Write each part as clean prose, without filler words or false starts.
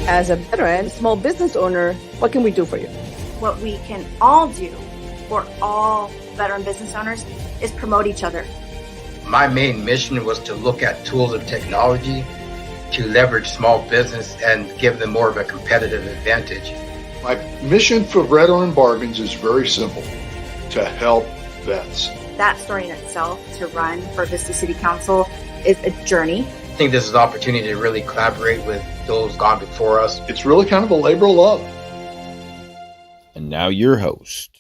as a veteran, small business owner, what can we do for you? What we can all do for all veteran business owners is promote each other. My main mission was to look at tools and technology to leverage small business and give them more of a competitive advantage. My mission for Veteran Bargains is very simple: to help vets. That story in itself, to run for Vista City Council, is a journey. I think this is an opportunity to really collaborate with those gone before us. It's really kind of a labor of love. And now your host.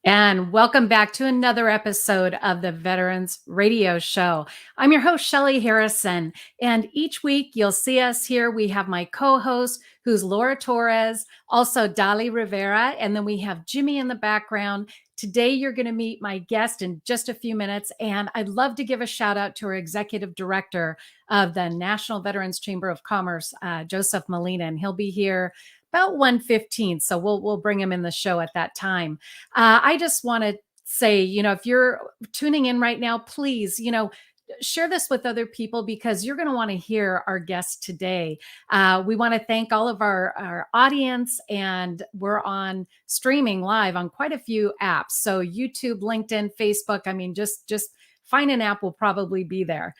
And welcome back to another episode of the Veterans Radio Show. I'm your host, Shelly Harrison. And each week you'll see us here. We have my co-host, who's Laura Torres, also Dali Rivera, and then we have Jimmy in the background. Today, you're going to meet my guest in just a few minutes. And I'd love to give a shout out to our executive director of the National Veterans Chamber of Commerce, Joseph Molina, and he'll be here about 1:15. So we'll bring him in the show at that time. I just want to say, if you're tuning in right now, please, share this with other people because you're going to want to hear our guest today. We want to thank all of our audience, and we're on streaming live on quite a few apps. So YouTube, LinkedIn, Facebook, just find an app, will probably be there.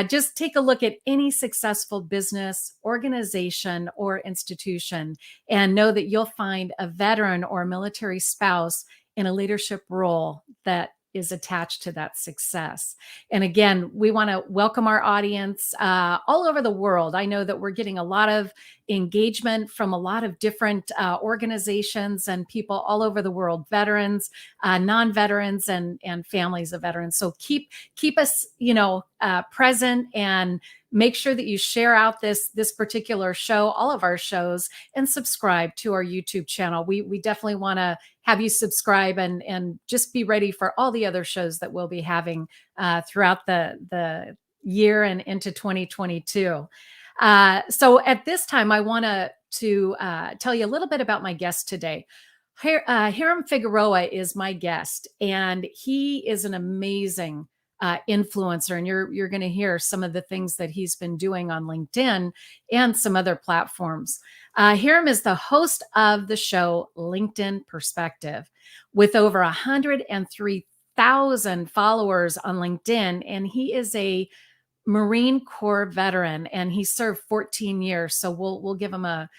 Just take a look at any successful business, organization, or institution and know that you'll find a veteran or a military spouse in a leadership role that is attached to that success. And again, we want to welcome our audience all over the world. I know that we're getting a lot of engagement from a lot of different organizations and people all over the world, veterans, non-veterans, and families of veterans. So keep us, present, and make sure that you share out this particular show, all of our shows, and subscribe to our YouTube channel. We definitely want to have you subscribe and just be ready for all the other shows that we'll be having throughout the year and into 2022. So at this time, I want to tell you a little bit about my guest today. Hiram Figueroa is my guest, and he is an amazing influencer, and you're going to hear some of the things that he's been doing on LinkedIn and some other platforms. Hiram is the host of the show LinkedIn Perspective, with over 103,000 followers on LinkedIn, and he is a Marine Corps veteran, and he served 14 years. So we'll give him our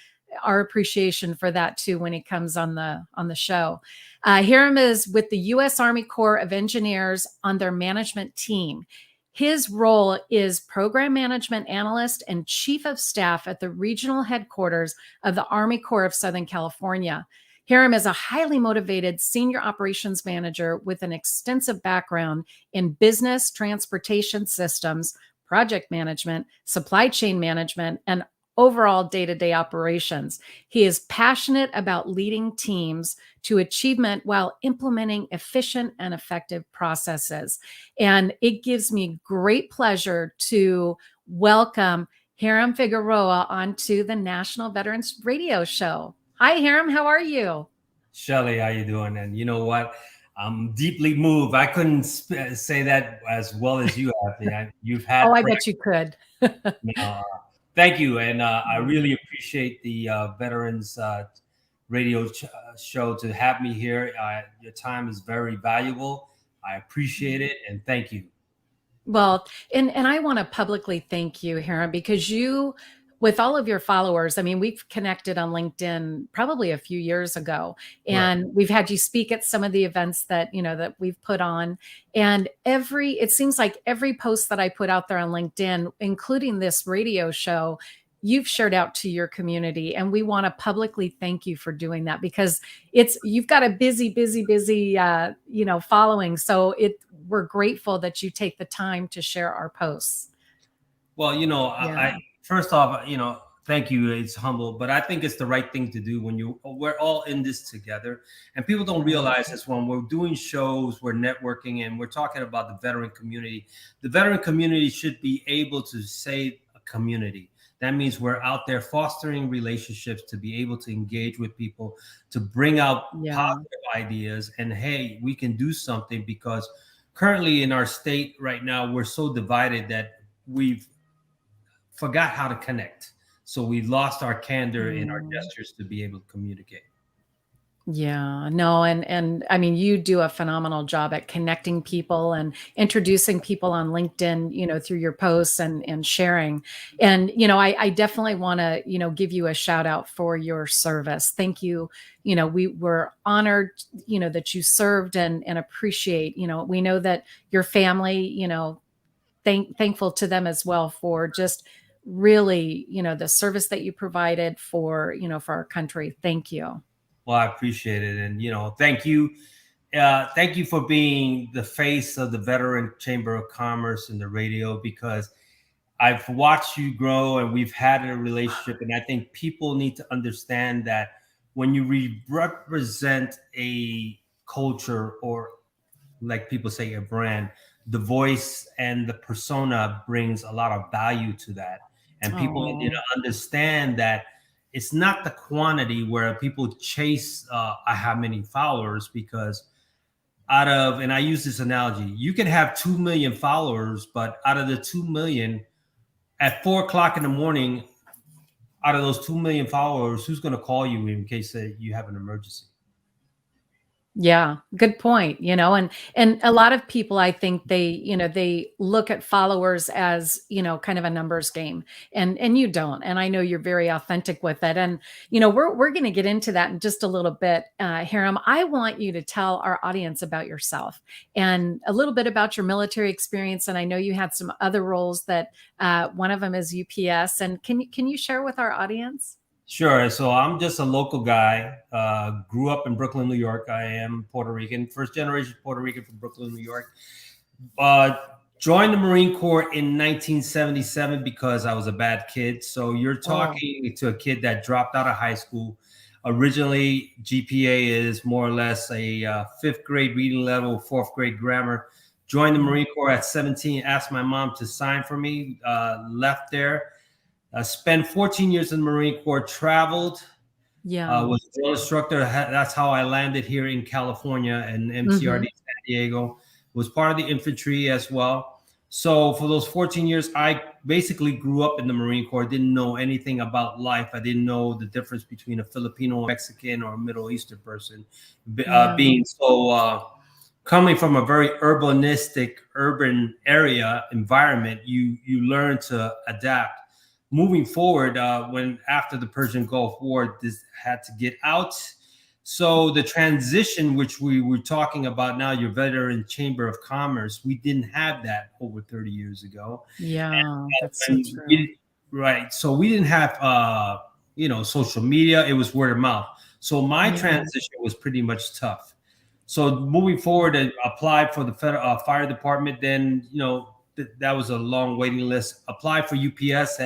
appreciation for that too when he comes on the show. Hiram is with the U.S. Army Corps of Engineers on their management team. His role is Program Management Analyst and Chief of Staff at the regional headquarters of the Army Corps of Southern California. Hiram is a highly motivated senior operations manager with an extensive background in business, transportation systems, project management, supply chain management, and overall day-to-day operations. He is passionate about leading teams to achievement while implementing efficient and effective processes. And it gives me great pleasure to welcome Hiram Figueroa onto the National Veterans Radio Show. Hi, Hiram. How are you? Shelly, how you doing? And you know what? I'm deeply moved. I couldn't say that as well as you have. You've had. Oh, I bet you could. Thank you. And I really appreciate the Veterans Radio show to have me here. Your time is very valuable. I appreciate it. And thank you. Well, and I want to publicly thank you, Hiram, because you, with all of your followers, we've connected on LinkedIn probably a few years ago, and right. We've had you speak at some of the events that, that we've put on. And it seems like every post that I put out there on LinkedIn, including this radio show, you've shared out to your community. And we want to publicly thank you for doing that, because you've got a busy, following. So we're grateful that you take the time to share our posts. Well, Yeah. First off, thank you. It's humble, but I think it's the right thing to do when we're all in this together. And people don't realize this when we're doing shows, we're networking, and we're talking about the veteran community. The veteran community should be able to say a community. That means we're out there fostering relationships to be able to engage with people, to bring out positive ideas. And hey, we can do something, because currently in our state right now, we're so divided that we've forgot how to connect. So we lost our candor in our gestures to be able to communicate. Yeah, no, and I mean, you do a phenomenal job at connecting people and introducing people on LinkedIn, through your posts and sharing. And, I definitely want to, give you a shout out for your service. Thank you. We were honored, that you served and appreciate, we know that your family, thankful to them as well for just really, the service that you provided for, for our country. Thank you. Well, I appreciate it. And, thank you. Thank you for being the face of the Veteran Chamber of Commerce and the radio, because I've watched you grow and we've had a relationship. And I think people need to understand that when you represent a culture, or like people say, a brand, the voice and the persona brings a lot of value to that. And people need to understand that it's not the quantity where people chase I have many followers, because and I use this analogy, you can have 2 million followers, but out of the 2 million at 4:00 in the morning, out of those 2 million followers, who's going to call you in case you have an emergency? Yeah, good point. And a lot of people, I think they look at followers as, kind of a numbers game, and you don't. And I know you're very authentic with it. And, we're going to get into that in just a little bit. Hiram, I want you to tell our audience about yourself and a little bit about your military experience. And I know you had some other roles that one of them is UPS. And can you share with our audience? Sure. So I'm just a local guy. Grew up in Brooklyn, New York. I am Puerto Rican, first generation Puerto Rican from Brooklyn, New York. Joined the Marine Corps in 1977 because I was a bad kid. So you're talking to a kid that dropped out of high school. Originally, GPA is more or less a 5th grade reading level, 4th grade grammar. Joined the Marine Corps at 17, asked my mom to sign for me, left there. Spent 14 years in the Marine Corps, traveled, was a drill instructor. That's how I landed here in California and MCRD San Diego. Was part of the infantry as well. So for those 14 years, I basically grew up in the Marine Corps. Didn't know anything about life. I didn't know the difference between a Filipino, Mexican, or a Middle Eastern person. Being so coming from a very urban area environment, you learn to adapt. Moving forward, when after the Persian Gulf War, this had to get out. So the transition, which we were talking about now, your Veteran Chamber of Commerce, we didn't have that over 30 years ago. Yeah, that's so true. Right. So we didn't have, social media. It was word of mouth. So my transition was pretty much tough. So moving forward, I applied for the federal fire department. Then, that was a long waiting list. Applied for UPS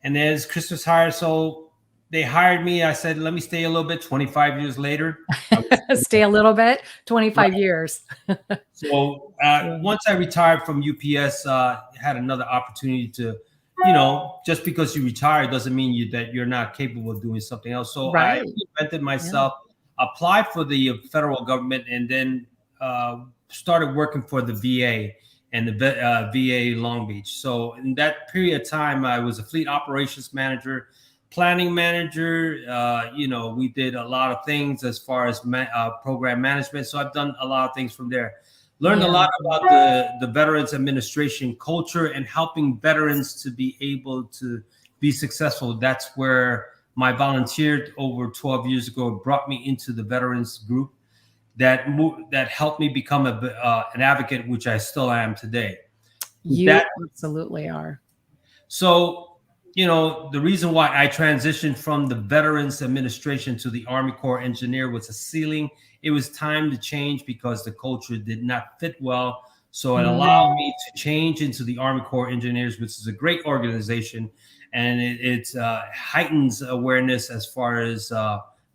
and then it's Christmas hire. So they hired me. I said, let me stay a little bit. 25 years later. Stay a little bit, 25 years. So once I retired from UPS, had another opportunity to, just because you retired doesn't mean that you're not capable of doing something else. So I reinvented myself, applied for the federal government, and then started working for the VA. And the VA Long Beach. So in that period of time, I was a fleet operations manager, planning manager. We did a lot of things as far as program management. So I've done a lot of things from there. Learned a lot about the Veterans Administration culture and helping veterans to be able to be successful. That's where my volunteer over 12 years ago brought me into the veterans group. That helped me become an advocate, which I still am today. You absolutely are. So, the reason why I transitioned from the Veterans Administration to the Army Corps Engineer was a ceiling. It was time to change because the culture did not fit well. So it allowed me to change into the Army Corps Engineers, which is a great organization. And it heightens awareness as far as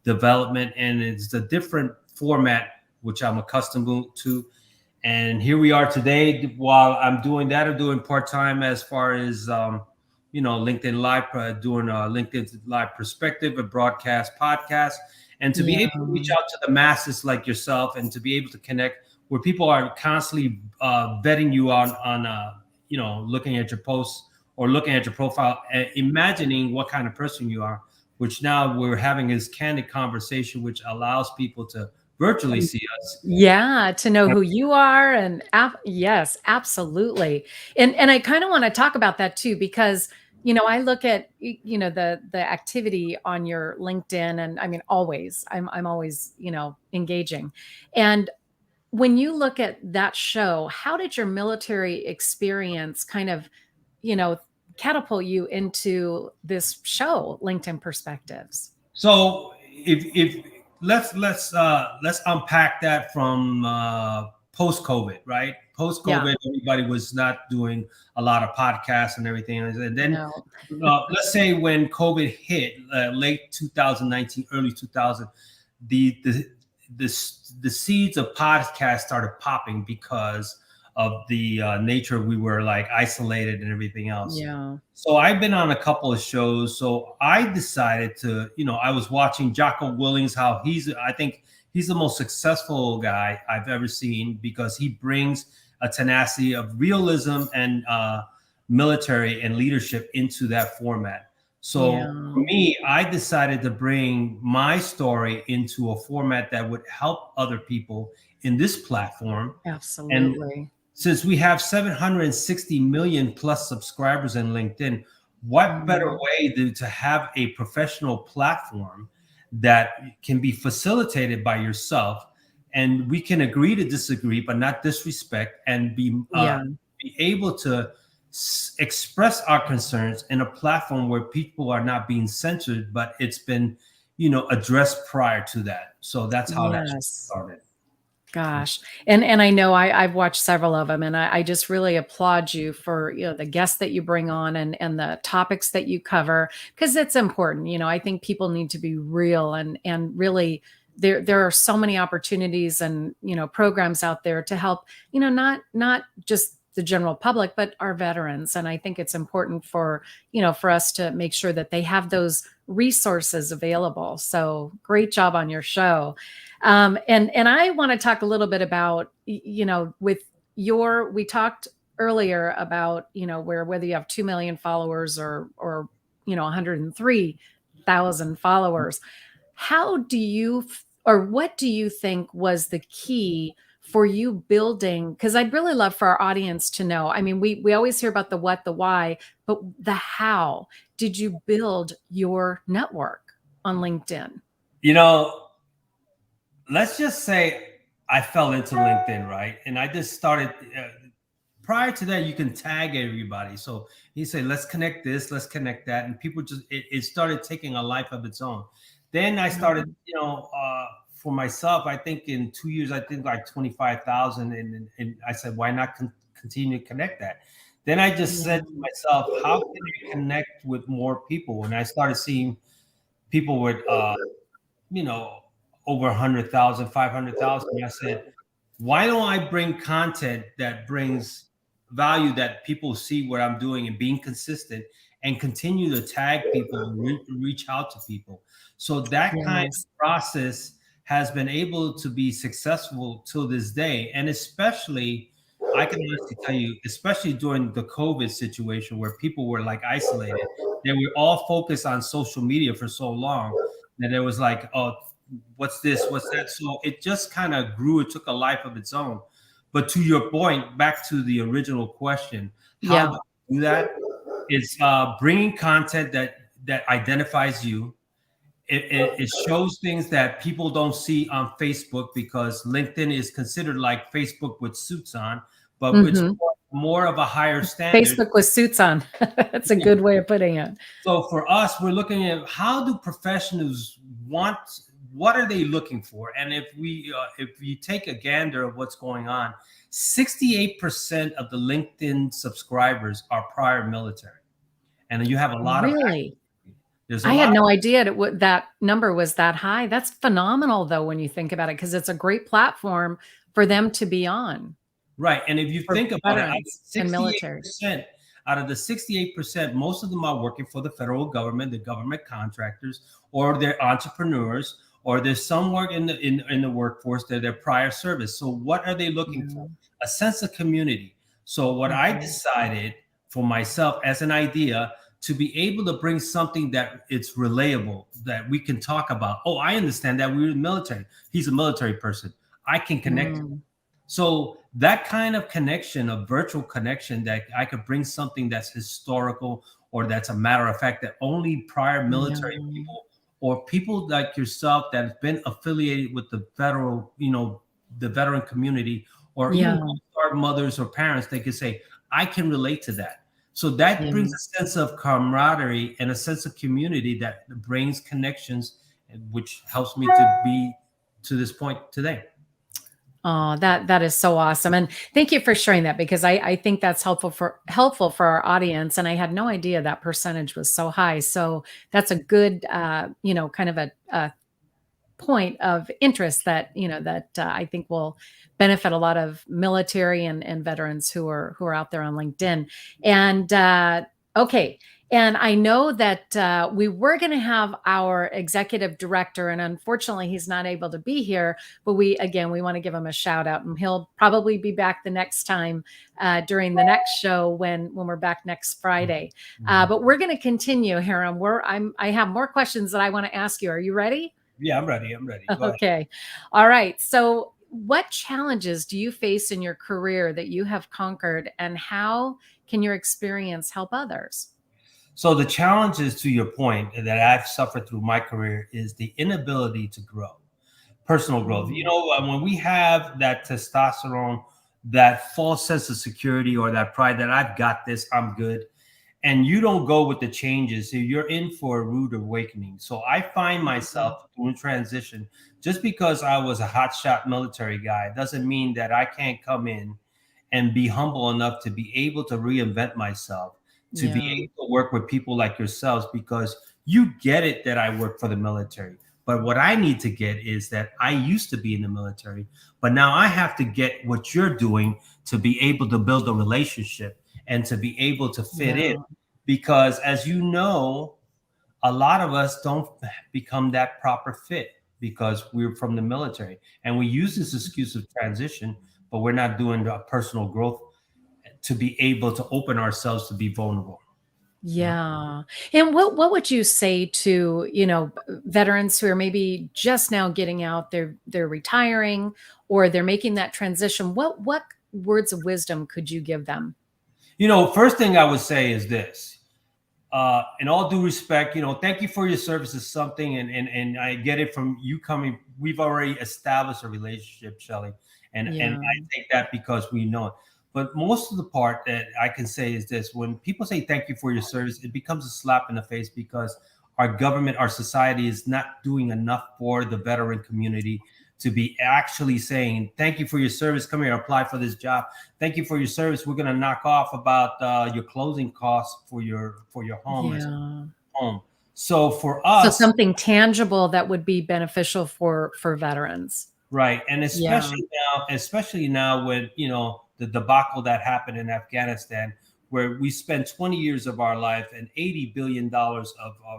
development. And it's a different format, which I'm accustomed to. And here we are today. While I'm doing that, I'm doing part-time as far as, LinkedIn Live, doing a LinkedIn Live perspective, a broadcast podcast, and to be able to reach out to the masses like yourself and to be able to connect where people are constantly vetting you on looking at your posts or looking at your profile, imagining what kind of person you are, which now we're having this candid conversation, which allows people to virtually see us. Yeah, to know who you are. And yes, absolutely. And I kind of want to talk about that too, because I look at the activity on your LinkedIn, and I mean, always I'm always engaging. And when you look at that show, how did your military experience kind of catapult you into this show, LinkedIn Perspectives? So if let's unpack that from post COVID, right? Post COVID, everybody was not doing a lot of podcasts and everything, and then let's say when COVID hit, late 2019, early 2000, the seeds of podcasts started popping because of the nature we were like isolated and everything else. Yeah. So I've been on a couple of shows. So I decided to, I was watching Jocko Willings, how I think he's the most successful guy I've ever seen, because he brings a tenacity of realism and military and leadership into that format. So for me, I decided to bring my story into a format that would help other people in this platform. Absolutely. And since we have 760 million plus subscribers in LinkedIn, what better way to have a professional platform that can be facilitated by yourself, and we can agree to disagree, but not disrespect, and be able to express our concerns in a platform where people are not being censored, but it's been, addressed prior to that. So that's how that started. Gosh. And I know I've watched several of them, and I just really applaud you for, the guests that you bring on and the topics that you cover, because it's important. I think people need to be real, and really there are so many opportunities and, programs out there to help, not just the general public, but our veterans. And I think it's important for us to make sure that they have those resources available. So great job on your show. And I want to talk a little bit about, we talked earlier about, whether you have 2 million followers or 103,000 followers. What do you think was the key for you building? Because I'd really love for our audience to know. I mean, we always hear about the what, the why, but the how did you build your network on LinkedIn? Let's just say I fell into LinkedIn, right? And I just started, prior to that, you can tag everybody. So you say, let's connect this, let's connect that. And people it started taking a life of its own. Then I started, for myself, I think in 2 years, I think like 25,000. And I said, why not continue to connect that? Then I just said to myself, how can I connect with more people? And I started seeing people with, over 100,000, 500,000. And I said, why don't I bring content that brings value, that people see what I'm doing and being consistent, and continue to tag people and reach out to people. So that kind of process has been able to be successful till this day. And especially, I can honestly tell you, especially during the COVID situation where people were like isolated, they were all focused on social media for so long that it was like, oh, what's this? What's that? So it just kind of grew. It took a life of its own. But to your point, back to the original question, how do you do that? It's bringing content that identifies you. It shows things that people don't see on Facebook, because LinkedIn is considered like Facebook with suits on, but it's more of a higher standard. Facebook with suits on. That's a good way of putting it. So for us, we're looking at how do professionals what are they looking for? And if you take a gander of what's going on, 68% of the LinkedIn subscribers are prior military. And you have a lot really? I had no idea that number was that high. That's phenomenal, though, when you think about it, because it's a great platform for them to be on. Right. And if you think about it, and military. Out of the 68%, most of them are working for the federal government, the government contractors, or they're entrepreneurs, or there's some work in the workforce that they're prior service. So what are they looking for? A sense of community. So what I decided for myself as an idea to be able to bring something that it's relatable, that we can talk about. Oh, I understand that we're in the military. He's a military person. I can connect. So that kind of connection, a virtual connection, that I could bring something that's historical or that's a matter of fact that only prior military people or people like yourself that have been affiliated with the federal, the veteran community, or even our mothers or parents, they could say, I can relate to that. So that brings a sense of camaraderie and a sense of community that brings connections, which helps me to be to this point today. Oh, that is so awesome. And thank you for sharing that, because I think that's helpful for our audience. And I had no idea that percentage was so high. So that's a good, kind of a point of interest that, I think will benefit a lot of military and veterans who are out there on LinkedIn. And okay. And I know that we were going to have our executive director, and unfortunately he's not able to be here, but we want to give him a shout out, and he'll probably be back the next time during the next show when we're back next Friday. But we're going to continue, Hiram. I have more questions that I want to ask you. Are you ready? Yeah, I'm ready. Go okay. ahead. All right. So what challenges do you face in your career that you have conquered, and how can your experience help others? So the challenges, to your point, that I've suffered through my career is the inability to grow, personal growth. When we have that testosterone, that false sense of security or that pride that I've got this, I'm good, and you don't go with the changes, so you're in for a rude awakening. So I find myself doing transition. Just because I was a hotshot military guy doesn't mean that I can't come in and be humble enough to be able to reinvent myself, to be able to work with people like yourselves, because you get it that I work for the military. But what I need to get is that I used to be in the military, but now I have to get what you're doing to be able to build a relationship and to be able to fit in. Because as you know, a lot of us don't become that proper fit because we're from the military, and we use this excuse of transition, but we're not doing the personal growth to be able to open ourselves to be vulnerable. Yeah. And what would you say to, veterans who are maybe just now getting out, they're retiring, or they're making that transition? What words of wisdom could you give them? First thing I would say is this, in all due respect, thank you for your service is something, and I get it from you coming. We've already established a relationship, Shelley, and I take that because we know it. But most of the part that I can say is this: when people say thank you for your service, it becomes a slap in the face, because our government, our society is not doing enough for the veteran community to be actually saying, thank you for your service. Come here, apply for this job. Thank you for your service. We're going to knock off about your closing costs for your home. So for us, so something tangible that would be beneficial for veterans. Right. And especially now when, the debacle that happened in Afghanistan, where we spent 20 years of our life and $80 billion of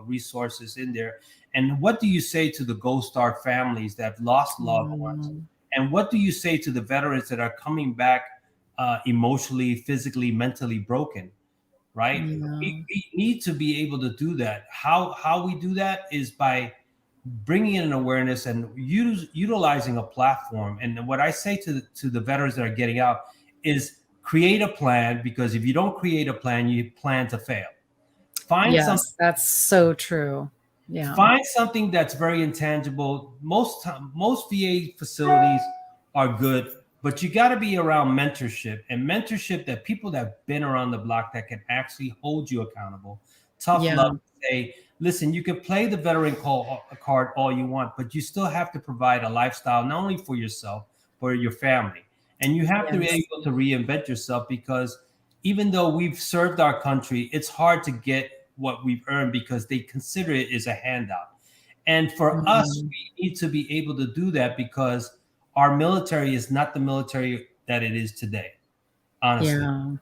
resources in there. And what do you say to the Gold Star families that have lost loved ones? And what do you say to the veterans that are coming back emotionally, physically, mentally broken? Right. We need to be able to do that. How we do that is by bringing in an awareness and utilizing a platform. And what I say to the veterans that are getting out is create a plan, because if you don't create a plan, you plan to fail. That's so true. Yeah. Find something that's very intangible. Most VA facilities are good, but you got to be around mentorship that people that have been around the block that can actually hold you accountable. Tough love to say, listen, you can play the veteran card all you want, but you still have to provide a lifestyle, not only for yourself, but your family. And you have to be able to reinvent yourself, because even though we've served our country, it's hard to get what we've earned because they consider it as a handout. And for us, we need to be able to do that, because our military is not the military that it is today, honestly.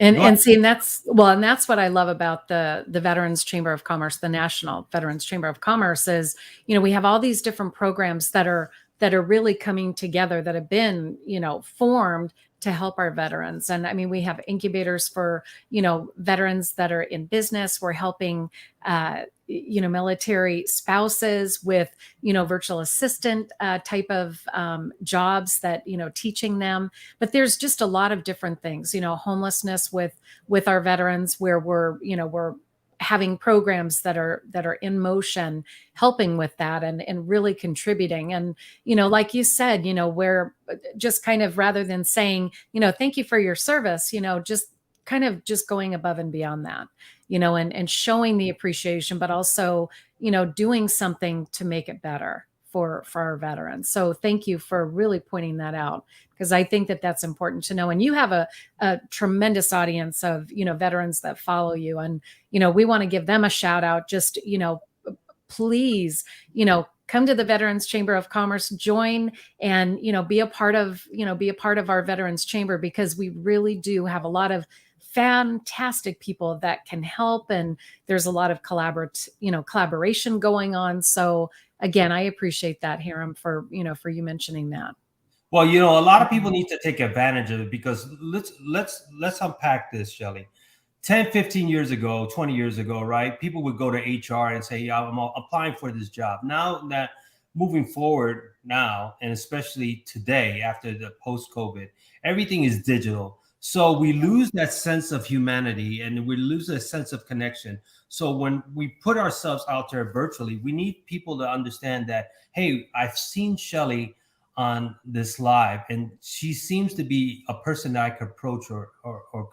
And that's what I love about the Veterans Chamber of Commerce, the National Veterans Chamber of Commerce, is, we have all these different programs that are really coming together, that have been, formed to help our veterans. And I mean, we have incubators for, veterans that are in business. We're helping, military spouses with, virtual assistant type of jobs that, teaching them. But there's just a lot of different things, homelessness with our veterans, where we're having programs that are in motion, helping with that and really contributing. And, like you said, we're just kind of, rather than saying, thank you for your service, just kind of just going above and beyond that, and showing the appreciation, but also, doing something to make it better for our veterans. So thank you for really pointing that out, because I think that that's important to know. And you have a tremendous audience of, veterans that follow you. And, we want to give them a shout out. Just, please, come to the Veterans Chamber of Commerce, join and, be a part of our Veterans Chamber, because we really do have a lot of fantastic people that can help. And there's a lot of collaboration going on. So again, I appreciate that, Hiram, for you mentioning that. Well, a lot of people need to take advantage of it, because let's unpack this, Shelley. 10, 15 years ago, 20 years ago, right? People would go to HR and say, yeah, I'm applying for this job. Now that moving forward now, and especially today after the post-COVID, everything is digital. So we lose that sense of humanity and we lose a sense of connection. So when we put ourselves out there virtually, we need people to understand that, hey, I've seen Shelley on this live, and she seems to be a person that I could approach or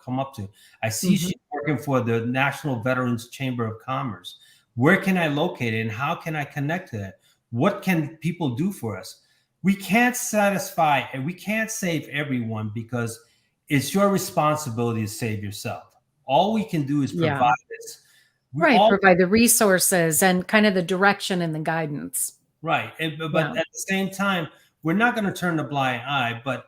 come up to. I see she's working for the National Veterans Chamber of Commerce. Where can I locate it, and how can I connect to that? What can people do for us? We can't satisfy and we can't save everyone, because it's your responsibility to save yourself. All we can do is provide this. Provide the resources and kind of the direction and the guidance. Right. But at the same time, we're not going to turn a blind eye, but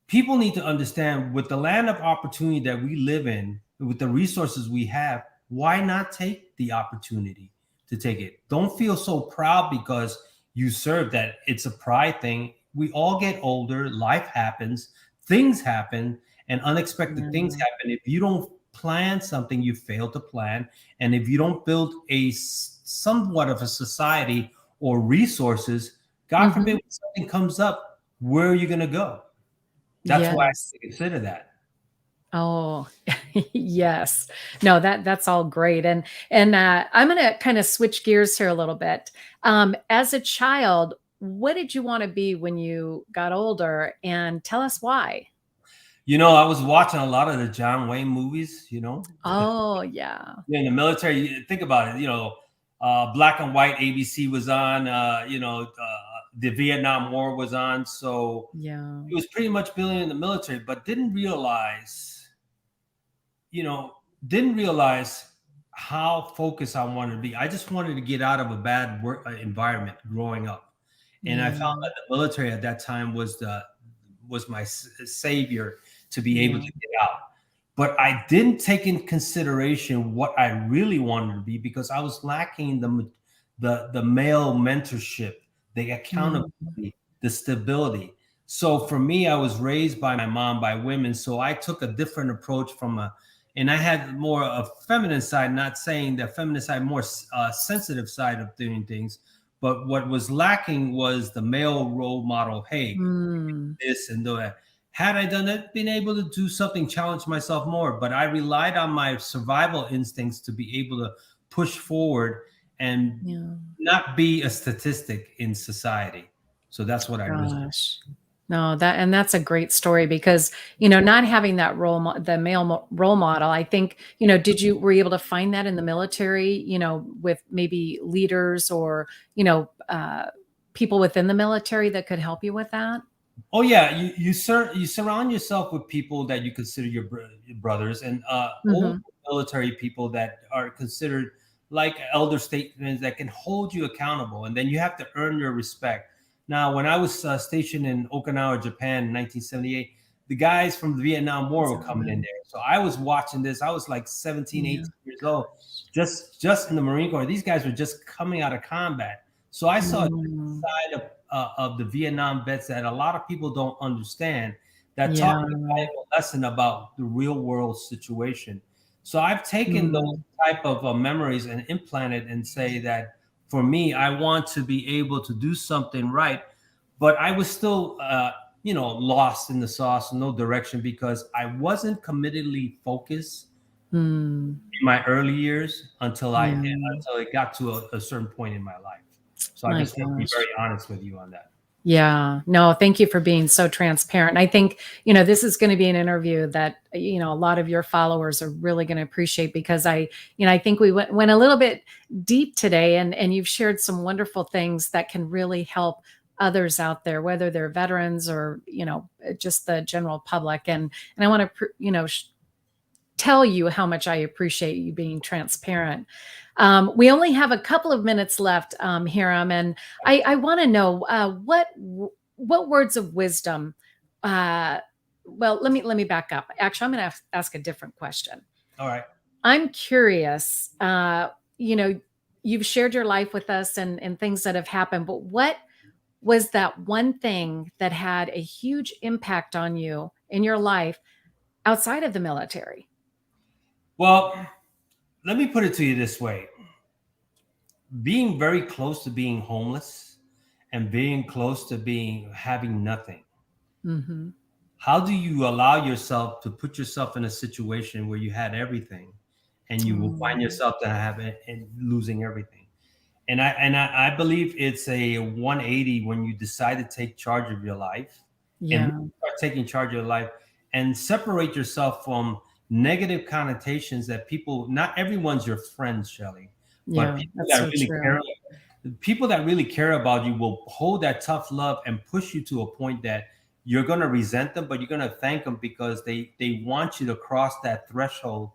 people need to understand, with the land of opportunity that we live in, with the resources we have, why not take the opportunity to take it? Don't feel so proud because you served that it's a pride thing. We all get older, life happens, things happen, and unexpected things happen. If you don't plan something, you fail to plan. And if you don't build a somewhat of a society or resources, God forbid, when something comes up, where are you going to go? That's why I consider that. Oh, yes. No, that's all great. And I'm going to kind of switch gears here a little bit. As a child, what did you want to be when you got older? And tell us why. I was watching a lot of the John Wayne movies, Oh, yeah. In the military, think about it, black and white ABC was on, the Vietnam War was on. So it was pretty much building in the military, but didn't realize how focused I wanted to be. I just wanted to get out of a bad work environment growing up. And I found that the military at that time was my savior to be able to get out. But I didn't take in consideration what I really wanted to be, because I was lacking the male mentorship, the accountability, the stability. So for me, I was raised by my mom, by women. So I took a different approach and I had more a feminine side, not saying the feminine side, more sensitive side of doing things. But what was lacking was the male role model. Hey, this and that. Had I done it, been able to do something, challenge myself more. But I relied on my survival instincts to be able to push forward and not be a statistic in society. So that's what I was. No, that's a great story, because, not having that the male role model, I think, were you able to find that in the military, with maybe leaders or, people within the military that could help you with that? Oh yeah. You surround yourself with people that you consider your brothers, and old military people that are considered like elder statesmen that can hold you accountable. And then you have to earn your respect. Now, when I was stationed in Okinawa, Japan in 1978, the guys from the Vietnam War were coming in there. So I was watching this. I was like 17, 18 years old, just in the Marine Corps. These guys were just coming out of combat. So I saw a side of the Vietnam vets that a lot of people don't understand. that Yeah. taught me a valuable lesson about the real world situation. So I've taken those type of memories and implanted and say that for me, I want to be able to do something right, but I was still, lost in the sauce, no direction, because I wasn't committedly focused Mm. in my early years until Yeah. until it got to a certain point in my life. So I My just want to be gosh. very honest with you on that. Yeah, no, thank you for being so transparent. I think, this is going to be an interview that, a lot of your followers are really going to appreciate, because I think we went a little bit deep today, and you've shared some wonderful things that can really help others out there, whether they're veterans or, just the general public. And I want to, tell you how much I appreciate you being transparent. We only have a couple of minutes left, Hiram, and I want to know what words of wisdom. Well, let me back up. Actually, I'm going to ask a different question. All right. I'm curious. You've shared your life with us and things that have happened, but what was that one thing that had a huge impact on you in your life outside of the military? Well, let me put it to you this way. Being very close to being homeless and being close to having nothing. Mm-hmm. How do you allow yourself to put yourself in a situation where you had everything and you will find yourself to have it and losing everything? And I believe it's a 180 when you decide to take charge of your life and really start taking charge of your life and separate yourself from negative connotations that not everyone's your friend, Shelley, but people that really care about you will hold that tough love and push you to a point that you're going to resent them, but you're going to thank them because they want you to cross that threshold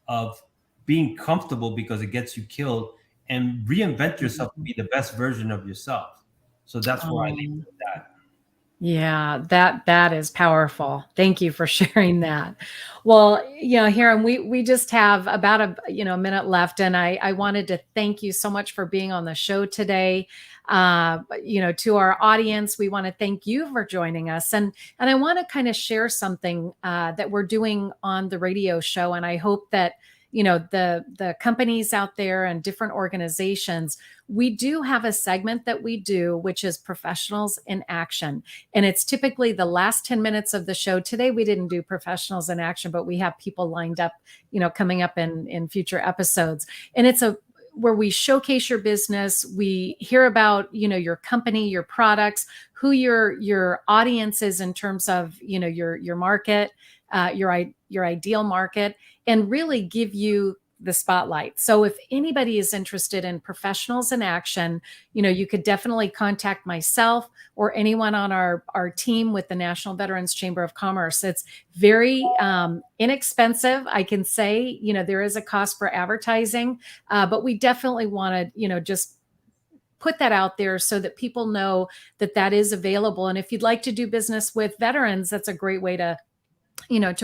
of being comfortable because it gets you killed and reinvent yourself to be the best version of yourself. So that's where I leave it with that. Yeah, that is powerful. Thank you for sharing that. Well, Hiram, we just have about a minute left, and I wanted to thank you so much for being on the show today. To our audience, we want to thank you for joining us, and I want to kind of share something that we're doing on the radio show, and I hope that the companies out there and different organizations, we do have a segment that we do, which is Professionals in Action. And it's typically the last 10 minutes of the show. Today, we didn't do Professionals in Action, but we have people lined up, coming up in future episodes. And it's where we showcase your business. We hear about, your company, your products, who your audience is in terms of, your market, your ideal market, and really give you the spotlight. So if anybody is interested in Professionals in Action, you could definitely contact myself or anyone on our team with the National Veterans Chamber of Commerce. It's very inexpensive. I can say, there is a cost for advertising, but we definitely want to, just put that out there so that people know that is available. And if you'd like to do business with veterans, that's a great way to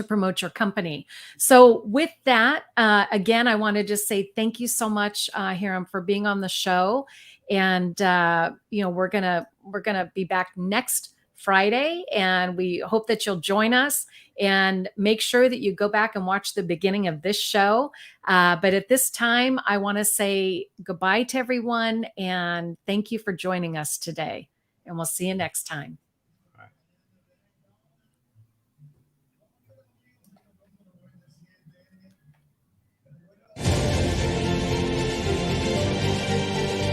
promote your company. So with that, again, I want to just say thank you so much, Hiram, for being on the show. And, we're going to be back next Friday, and we hope that you'll join us, and make sure that you go back and watch the beginning of this show. But at this time, I want to say goodbye to everyone, and thank you for joining us today. And we'll see you next time.